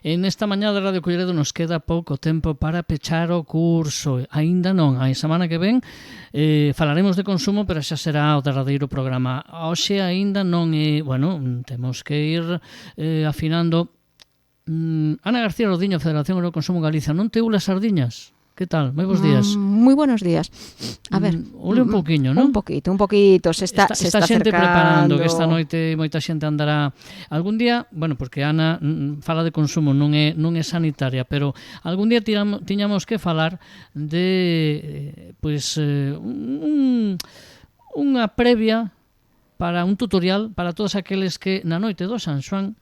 En esta mañá de Radio Culleredo nos queda pouco tempo para pechar o curso. Aínda non, a semana que ven falaremos de consumo, pero xa será o derradeiro programa. Hoxe aínda non é, bueno, temos que ir afinando. Ana García Rodiño, Federación Euroconsumo Galicia, non te ulas sardiñas? Que tal? Moi bons días. Moi buenos días. A ver, ule un poquinho, non? Un poquito. Se está xente acercando. Preparando que esta noite moita xente andará algún día, bueno, porque Ana fala de consumo, non é sanitaria, pero algún día tiñamos que falar de unha previa para un tutorial para todos aqueles que na noite do San Xoán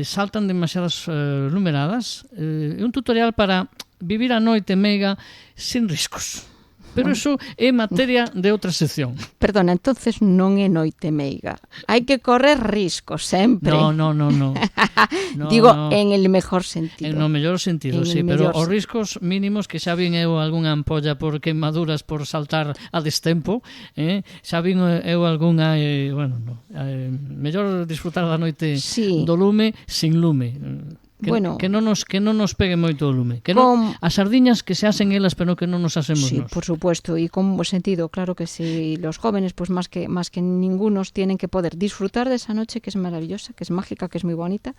saltan demasiadas numeradas, un tutorial para vivir a noite meiga sin riscos. Pero iso é materia de outra sección. Perdona, entonces non é noite meiga. Hai que correr riscos sempre. No. Digo, en el mejor sentido. En o mellor sentido, sí, pero os riscos mínimos que xa vin eu algunha ampolla por queimaduras por saltar a destempo, xa vin eu algunha, mellor disfrutar da noite do lume sin lume. Que non nos pegue moito o lume. As sardiñas que se hacen elas, pero que non nos hacemos sí, nos. Por supuesto, y con sentido, claro que sí. Los jóvenes, pues más que ningunos, tienen que poder disfrutar de esa noche que es maravillosa, que es mágica, que es muy bonita.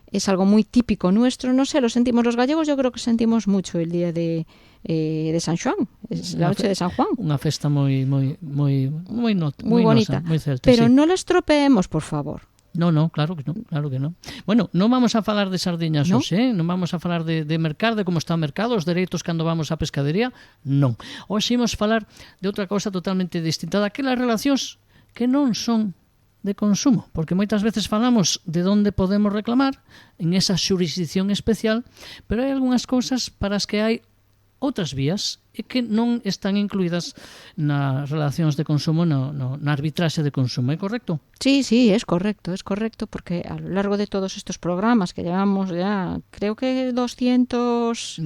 Es algo muy típico nuestro. No sé, lo sentimos los gallegos, yo creo que sentimos mucho el día de San Xoán, es la noche de San Juan. Unha festa moi bonita, moi celta, pero sí. No la estropeemos, por favor. No, claro que non. Bueno, non vamos a falar de sardiñas hoxe, non vamos a falar de mercar, de como está o mercado, os dereitos cando vamos á pescadería, non. Hoxe imos falar de outra cousa totalmente distinta, daquelas relacións que non son de consumo, porque moitas veces falamos de onde podemos reclamar en esa xurisdicción especial, pero hai algunhas cousas para as que hai outras vías e que non están incluídas nas relacións de consumo, na arbitraxe de consumo, é correcto? Sí, es correcto, porque a lo largo de todos estos programas que llevamos ya, creo que 220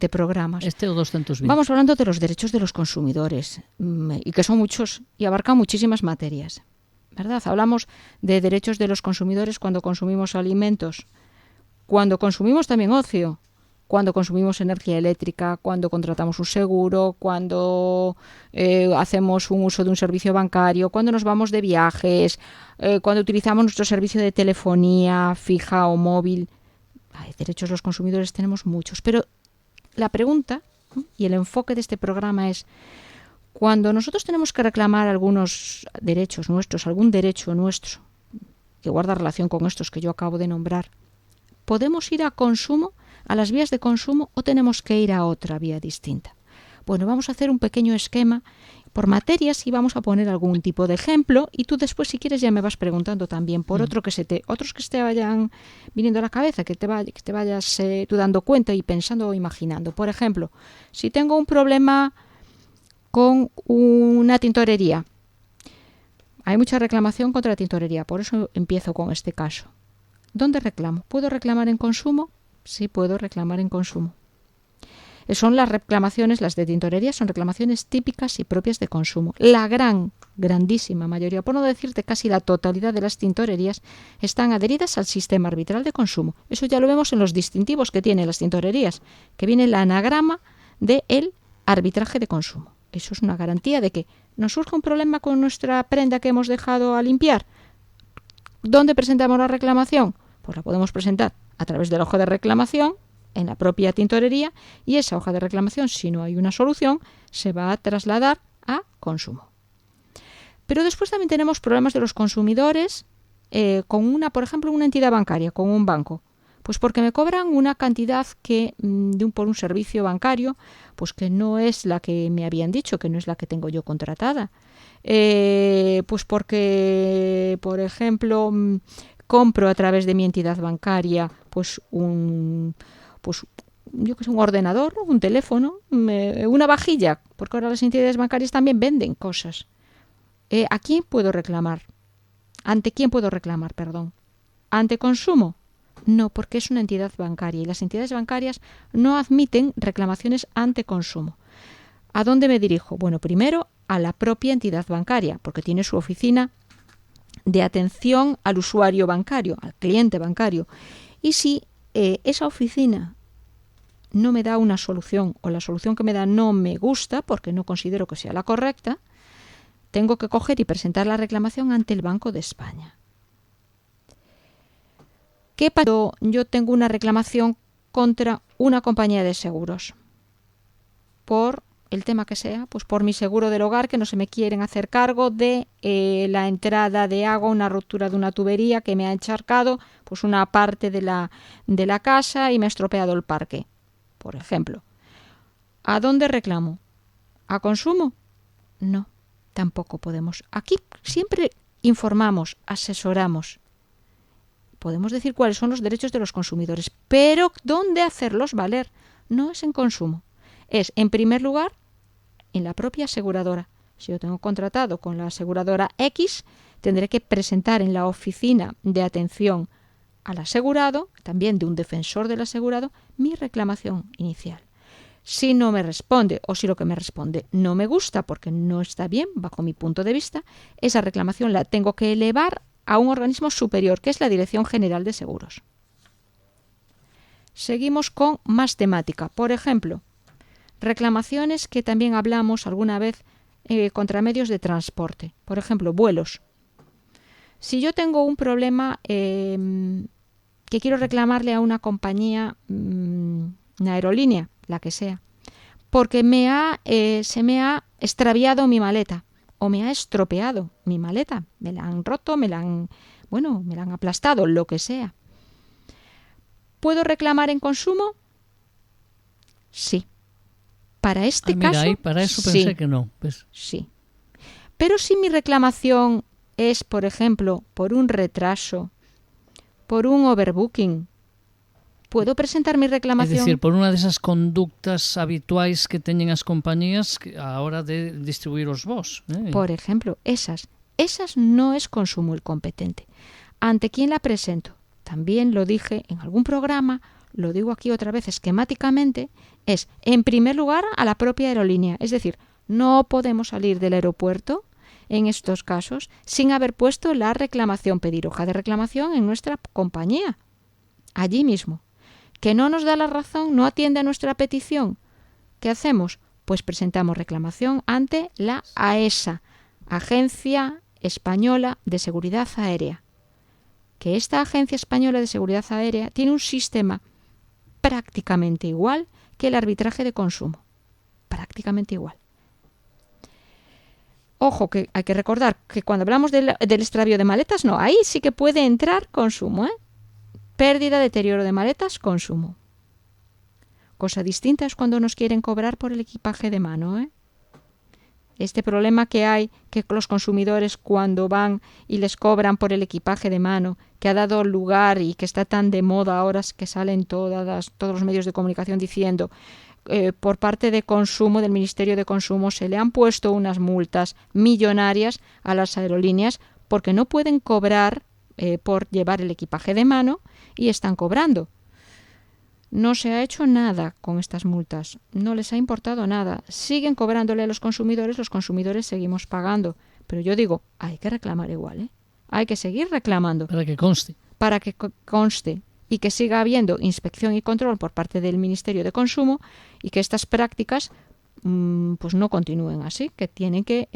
programas. Este o 220. Vamos hablando de los derechos de los consumidores, y que son muchos y abarcan muchísimas materias, ¿verdad? Hablamos de derechos de los consumidores cuando consumimos alimentos, cuando consumimos también ocio, cuando consumimos energía eléctrica, cuando contratamos un seguro, cuando hacemos un uso de un servicio bancario, cuando nos vamos de viajes, cuando utilizamos nuestro servicio de telefonía fija o móvil. Derechos los consumidores tenemos muchos, pero la pregunta y el enfoque de este programa es: cuando nosotros tenemos que reclamar algunos derechos nuestros, algún derecho nuestro que guarda relación con estos que yo acabo de nombrar, ¿podemos ir a consumo, a las vías de consumo, o tenemos que ir a otra vía distinta? Bueno, vamos a hacer un pequeño esquema por materias y vamos a poner algún tipo de ejemplo, y tú después, si quieres, ya me vas preguntando también por otros que se te vayan viniendo a la cabeza, que te vayas tú dando cuenta y pensando o imaginando. Por ejemplo, si tengo un problema con una tintorería, hay mucha reclamación contra la tintorería, por eso empiezo con este caso. ¿Dónde reclamo? ¿Puedo reclamar en consumo? Sí, puedo reclamar en consumo. Son las reclamaciones, las de tintorería, son reclamaciones típicas y propias de consumo. La grandísima mayoría, por no decirte casi la totalidad de las tintorerías, están adheridas al sistema arbitral de consumo. Eso ya lo vemos en los distintivos que tienen las tintorerías, que viene el anagrama del arbitraje de consumo. Eso es una garantía de que nos surge un problema con nuestra prenda que hemos dejado a limpiar. ¿Dónde presentamos la reclamación? Pues la podemos presentar a través de la hoja de reclamación en la propia tintorería, y esa hoja de reclamación, si no hay una solución, se va a trasladar a consumo. Pero después también tenemos problemas de los consumidores con por ejemplo, una entidad bancaria, con un banco. Pues porque me cobran una cantidad por un servicio bancario, pues que no es la que me habían dicho, que no es la que tengo yo contratada. Pues porque, por ejemplo, compro a través de mi entidad bancaria un ordenador, un teléfono, una vajilla, porque ahora las entidades bancarias también venden cosas. ¿A quién puedo reclamar? ¿Ante quién puedo reclamar, perdón? ¿Ante consumo? No, porque es una entidad bancaria y las entidades bancarias no admiten reclamaciones ante consumo. ¿A dónde me dirijo? Bueno, primero a la propia entidad bancaria, porque tiene su oficina de atención al usuario bancario, al cliente bancario. Y si esa oficina no me da una solución o la solución que me da no me gusta porque no considero que sea la correcta, tengo que coger y presentar la reclamación ante el Banco de España. ¿Qué pasa cuando yo tengo una reclamación contra una compañía de seguros? Por el tema que sea, pues por mi seguro del hogar, que no se me quieren hacer cargo de la entrada de agua, una ruptura de una tubería que me ha encharcado pues una parte de la casa y me ha estropeado el parque, por ejemplo. ¿A dónde reclamo? ¿A consumo? No, tampoco podemos. Aquí siempre informamos, asesoramos. Podemos decir cuáles son los derechos de los consumidores, pero ¿dónde hacerlos valer? No es en consumo. Es, en primer lugar, en la propia aseguradora. Si yo tengo contratado con la aseguradora X, tendré que presentar en la oficina de atención al asegurado, también de un defensor del asegurado, mi reclamación inicial. Si no me responde o si lo que me responde no me gusta porque no está bien bajo mi punto de vista, esa reclamación la tengo que elevar a un organismo superior, que es la Dirección General de Seguros. Seguimos con más temática. Por ejemplo, reclamaciones que también hablamos alguna vez contra medios de transporte. Por ejemplo, vuelos. Si yo tengo un problema que quiero reclamarle a una compañía, una aerolínea, la que sea, porque se me ha extraviado mi maleta o me ha estropeado mi maleta, me la han roto, me la han aplastado, lo que sea. ¿Puedo reclamar en consumo? Sí. Para este caso, ahí, para eso pensé que no. Pues. Sí. Pero si mi reclamación es, por ejemplo, por un retraso, por un overbooking, ¿puedo presentar mi reclamación? Es decir, por una de esas conductas habituais que teñen as compañías a hora de distribuir os vos. Por ejemplo, esas no es consumo el competente. ¿Ante quién la presento? También lo dije en algún programa, lo digo aquí otra vez esquemáticamente, es en primer lugar a la propia aerolínea. Es decir, no podemos salir del aeropuerto en estos casos sin haber puesto la reclamación, pedir hoja de reclamación en nuestra compañía, allí mismo. ¿Que no nos da la razón, no atiende a nuestra petición? ¿Qué hacemos? Pues presentamos reclamación ante la AESA, Agencia Española de Seguridad Aérea. Que esta Agencia Española de Seguridad Aérea tiene un sistema prácticamente igual que el arbitraje de consumo. Prácticamente igual. Ojo, que hay que recordar que cuando hablamos del extravío de maletas, no, ahí sí que puede entrar consumo, Pérdida, deterioro de maletas, consumo. Cosa distinta es cuando nos quieren cobrar por el equipaje de mano, Este problema que hay, que los consumidores cuando van y les cobran por el equipaje de mano, que ha dado lugar y que está tan de moda ahora que salen todos los medios de comunicación diciendo por parte de consumo, del Ministerio de Consumo, se le han puesto unas multas millonarias a las aerolíneas porque no pueden cobrar por llevar el equipaje de mano y están cobrando. No se ha hecho nada con estas multas, no les ha importado nada. Siguen cobrándole a los consumidores seguimos pagando. Pero yo digo, hay que reclamar igual, Hay que seguir reclamando. Para que conste. Para que conste y que siga habiendo inspección y control por parte del Ministerio de Consumo y que estas prácticas pues no continúen así, que tienen que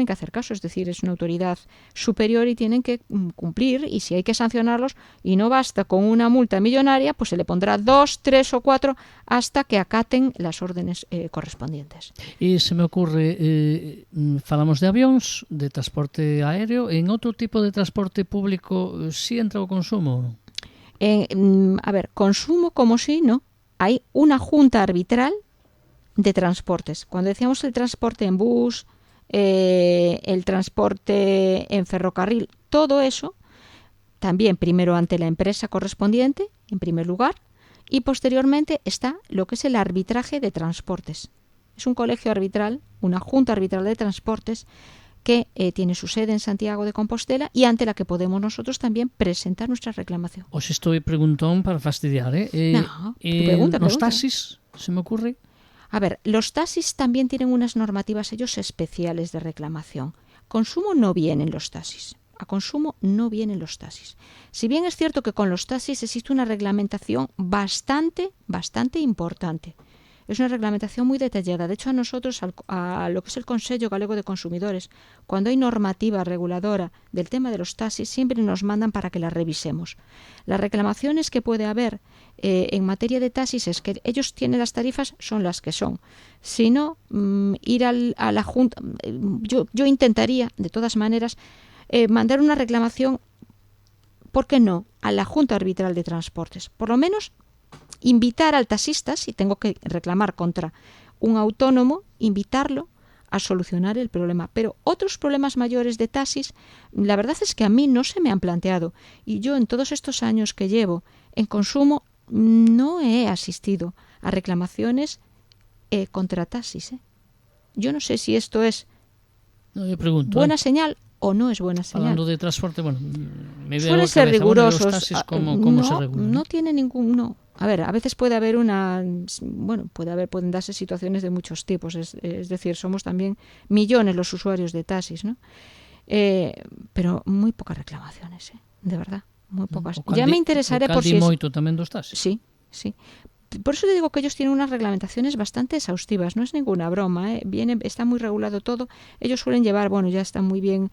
hacer caso, es decir, es una autoridad superior y tienen que cumplir, y si hay que sancionarlos y no basta con una multa millonaria, pues se le pondrá 2, 3 o 4 hasta que acaten las órdenes correspondientes. E se me ocurre, falamos de avións, de transporte aéreo, en outro tipo de transporte público si entra o consumo? Consumo como si, ¿no? Hay una junta arbitral de transportes. Cuando decíamos el transporte en bus, el transporte en ferrocarril, todo eso, también primero ante la empresa correspondiente, en primer lugar, y posteriormente está lo que es el arbitraje de transportes. Es un colegio arbitral, una junta arbitral de transportes que tiene su sede en Santiago de Compostela y ante la que podemos nosotros también presentar nuestra reclamación. Os estoy preguntón para fastidiar, No, pregunta. Los taxis, se me ocurre. Los taxis también tienen unas normativas ellos especiales de reclamación. Consumo no vienen los taxis. a consumo no vienen los taxis. Si bien es cierto que con los taxis existe una reglamentación bastante importante. Es una reglamentación muy detallada. De hecho, a nosotros, a lo que es el Consello Galego de Consumidores, cuando hay normativa reguladora del tema de los taxis, siempre nos mandan para que la revisemos. Las reclamaciones que puede haber en materia de taxis es que ellos tienen las tarifas, son las que son. Si no, ir a la Junta. Yo intentaría, de todas maneras, mandar una reclamación, ¿por qué no?, a la Junta Arbitral de Transportes. Por lo menos invitar al taxista, si tengo que reclamar contra un autónomo, invitarlo a solucionar el problema. Pero otros problemas mayores de taxis, la verdad es que a mí no se me han planteado. Y yo en todos estos años que llevo en consumo no he asistido a reclamaciones contra taxis. Yo no sé si esto es buena señal o no es buena señal. Hablando de transporte, bueno, me veo suelen ser rigurosos. Bueno, los taxis, ¿cómo se regulan? No tiene ningún... No. A ver, a veces puede haber pueden darse situaciones de muchos tipos. Es decir, somos también millones los usuarios de taxis, ¿no? Pero muy pocas reclamaciones, de verdad, muy pocas. Ya me interesaré por si moito tamén dos taxis. Sí. Por eso te digo que ellos tienen unas reglamentaciones bastante exhaustivas, no es ninguna broma, está muy regulado todo. Ellos suelen llevar, ya están muy bien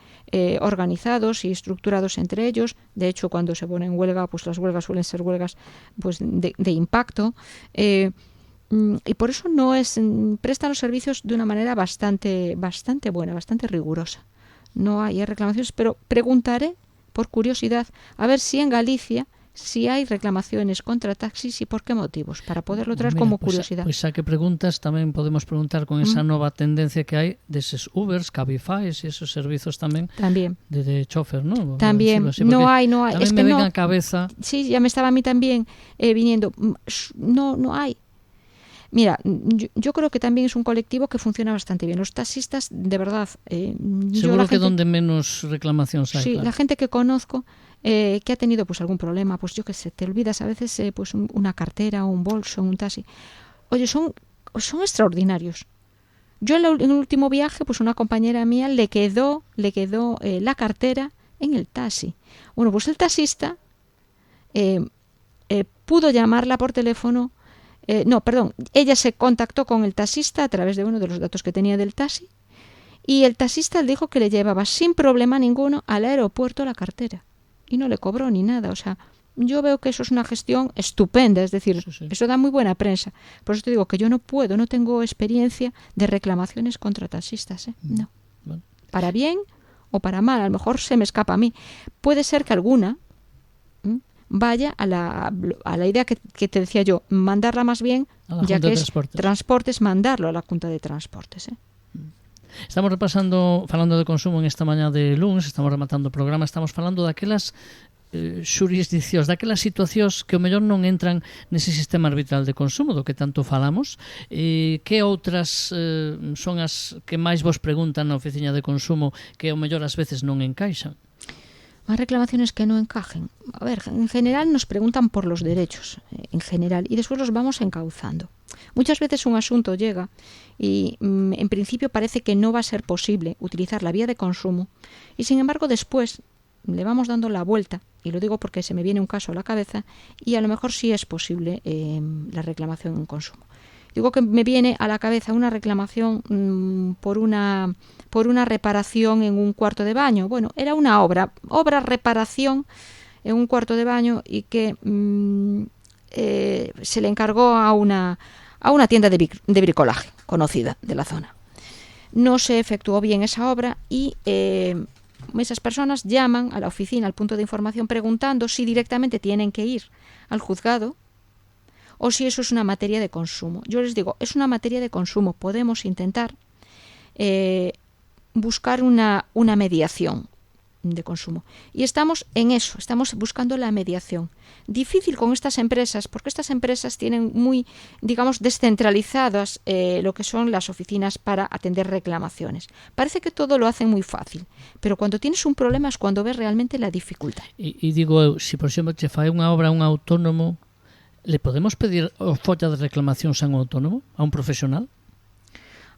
organizados y estructurados entre ellos. De hecho, cuando se ponen en huelga, pues las huelgas suelen ser huelgas pues de impacto. Y por eso prestan los servicios de una manera bastante buena, bastante rigurosa. No hay reclamaciones, pero preguntaré por curiosidad a ver si en Galicia si hay reclamaciones contra taxis y por qué motivos, para poderlo traer como curiosidad. Pois a que preguntas tamén podemos preguntar con esa nova tendencia que hai deses Ubers, Cabify e esos servizos tamén de chofer, ¿no? También, así, no hay. Tamén es que me ven a cabeza. Sí, ya me estaba a mí también viniendo. No hay. Mira, yo creo que también es un colectivo que funciona bastante bien. Los taxistas, de verdad... Seguro que donde menos reclamacións hai. Sí, claro. La gente que conozco que ha tenido pues algún problema, pues yo qué sé, te olvidas a veces pues una cartera, un bolso, un taxi. Oye, son extraordinarios. Yo en el último viaje, pues una compañera mía le quedó la cartera en el taxi. Bueno, pues el taxista pudo llamarla por teléfono. Ella se contactó con el taxista a través de uno de los datos que tenía del taxi y el taxista le dijo que le llevaba sin problema ninguno al aeropuerto la cartera y no le cobró ni nada. O sea, yo veo que eso es una gestión estupenda, es decir, sí. Eso da muy buena prensa. Por eso te digo que yo no tengo experiencia de reclamaciones contra taxistas, no. Bueno. Para bien o para mal, a lo mejor se me escapa a mí. Puede ser que alguna vaya a la idea que te decía yo, mandarla más bien, ya que es transportes, mandarlo a la Junta de Transportes. Estamos falando de consumo en esta mañá de lunes, estamos rematando o programa, estamos falando daquelas xurisdiccións, daquelas situacións que o mellor non entran nese sistema arbitral de consumo do que tanto falamos. Que outras son as que máis vos preguntan na oficina de consumo que o mellor ás veces non encaixan? Más reclamaciones que no encajen. A ver, en general nos preguntan por los derechos, en general, y después los vamos encauzando. Muchas veces un asunto llega y en principio parece que no va a ser posible utilizar la vía de consumo y sin embargo después le vamos dando la vuelta, y lo digo porque se me viene un caso a la cabeza, y a lo mejor sí es posible la reclamación en consumo. Digo que me viene a la cabeza una reclamación por una reparación en un cuarto de baño. Bueno, era una reparación en un cuarto de baño y que se le encargó a una tienda de bricolaje conocida de la zona. No se efectuó bien esa obra y esas personas llaman a la oficina, al punto de información, preguntando si directamente tienen que ir al juzgado o si eso es una materia de consumo. Yo les digo, es una materia de consumo. Podemos intentar buscar una mediación de consumo. Y estamos en eso, estamos buscando la mediación. Difícil con estas empresas, porque estas empresas tienen muy, digamos, descentralizadas lo que son las oficinas para atender reclamaciones. Parece que todo lo hacen muy fácil, pero cuando tienes un problema es cuando ves realmente la dificultad. E digo, se por exemplo che fai unha obra a un autónomo, ¿le podemos pedir folla de reclamacións a un autónomo, a un profesional?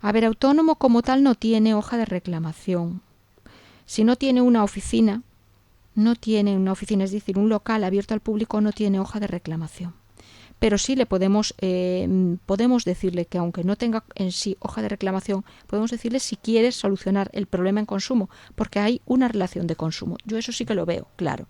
A ver, autónomo como tal no tiene hoja de reclamación. Si no tiene una oficina no tiene una oficina, es decir, un local abierto al público no tiene hoja de reclamación. Pero sí le podemos decirle que aunque no tenga en sí hoja de reclamación, podemos decirle si quiere solucionar el problema en consumo, porque hay una relación de consumo. Yo eso sí que lo veo, claro.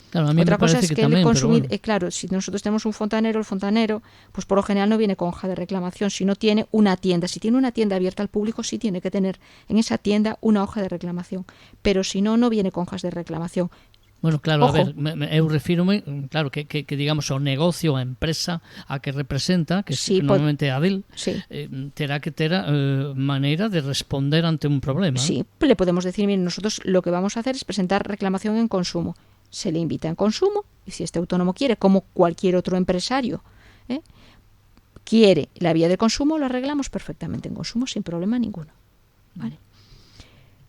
Claro, a mí Otra me cosa parece es que también, el consumidor, pero bueno. claro, si nosotros tenemos un fontanero, el fontanero, pues por lo general no viene con hoja de reclamación, si no tiene una tienda. Si tiene una tienda abierta al público, sí tiene que tener en esa tienda una hoja de reclamación, pero si no, no viene con hojas de reclamación. Bueno, claro, Ojo. a ver, eu refírome, claro, que digamos, o negocio, a empresa a que representa, que Sí, normalmente é a del, sí. terá que ter maneira de responder ante un problema. Sí, le podemos decir, miren, nosotros lo que vamos a hacer es presentar reclamación en consumo. Se le invita en consumo y si este autónomo quiere, como cualquier otro empresario, quiere la vía de consumo, lo arreglamos perfectamente en consumo sin problema ninguno. ¿Vale?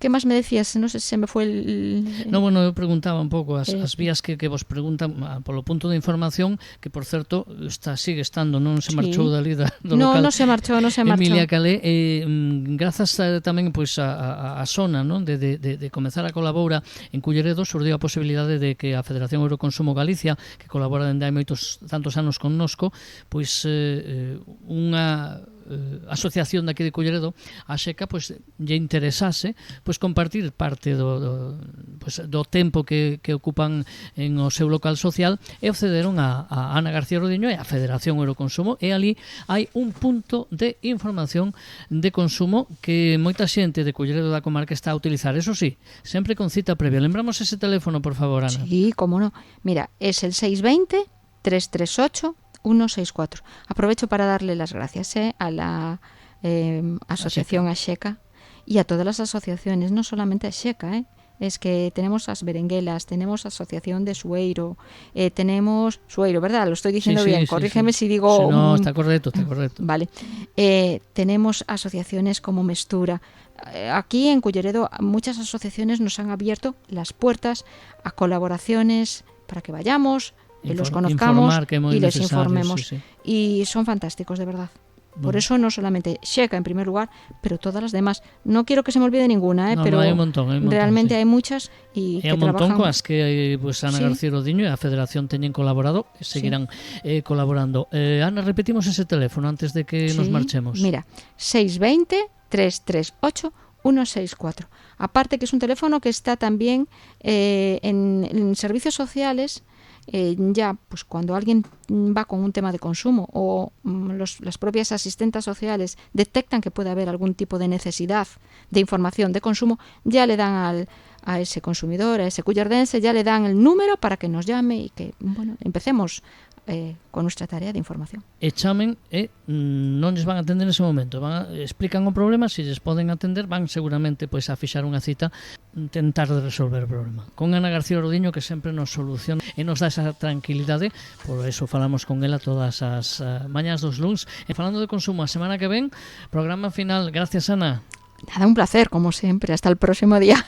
¿Qué más me decías? No sé si se me fue el... No, bueno, eu preguntaba un pouco as vías que vos preguntan polo punto de información, que por certo sigue estando, non se marchou dali do local. No se marchou, Emilia Calé, grazas tamén pois a zona, non, de comezar a colaborar en Culleredo, surdiu a posibilidade de que a Federación Euroconsumo Galicia, que colabora dende hai tantos anos connosco, pois unha asociación daqui de Culleredo, a Xeca, pois lle interesase pois compartir parte do tempo que ocupan en o seu local social, e accederon a Ana García Rodiño e a Federación Euroconsumo, e ali hai un punto de información de consumo que moita xente de Culleredo da comarca está a utilizar, eso sí, sempre con cita previa. Lembramos ese teléfono, por favor, Ana. Sí, cómo no. Mira, es el 620 338 164. Aprovecho para darle las gracias a la asociación Axeca y a todas las asociaciones, no solamente a Axeca, es que tenemos las berenguelas, tenemos asociación de Sueiro, tenemos Sueiro, ¿verdad? Lo estoy diciendo bien, corrígeme si digo... Sí, no, está correcto, está correcto. Vale. Tenemos asociaciones como Mestura. Aquí en Culleredo muchas asociaciones nos han abierto las puertas a colaboraciones para que vayamos, los conozcamos y les informemos. Sí. Y son fantásticos, de verdad. Por eso no solamente Xeca en primer lugar, pero todas las demás. No quiero que se me olvide ninguna, pero no, hai un montón, realmente sí. Hay muchas y que un montón trabajan... coas que pues, Ana García Rodiño e a Federación teñen colaborado e seguirán colaborando. Ana, repetimos ese teléfono antes de que nos marchemos. Mira, 620 338 164. Aparte que es un teléfono que está también en servicios sociales. Ya pues cuando alguien va con un tema de consumo o las propias asistentes sociales detectan que puede haber algún tipo de necesidad de información de consumo, ya le dan a ese consumidor, a ese cullerdense, ya le dan el número para que nos llame y que empecemos con nuestra tarea de información. E chamen non lles van a atender nese momento, explican o problema, se lles poden atender van seguramente pois a fixar unha cita, intentar de resolver o problema. Con Ana García Rodiño, que sempre nos soluciona e nos dá esa tranquilidade, por eso falamos con ela todas as mañas dos luns. E falando de consumo, a semana que ven, programa final. Gracias, Ana. Nada, un placer, como siempre. Hasta el próximo día.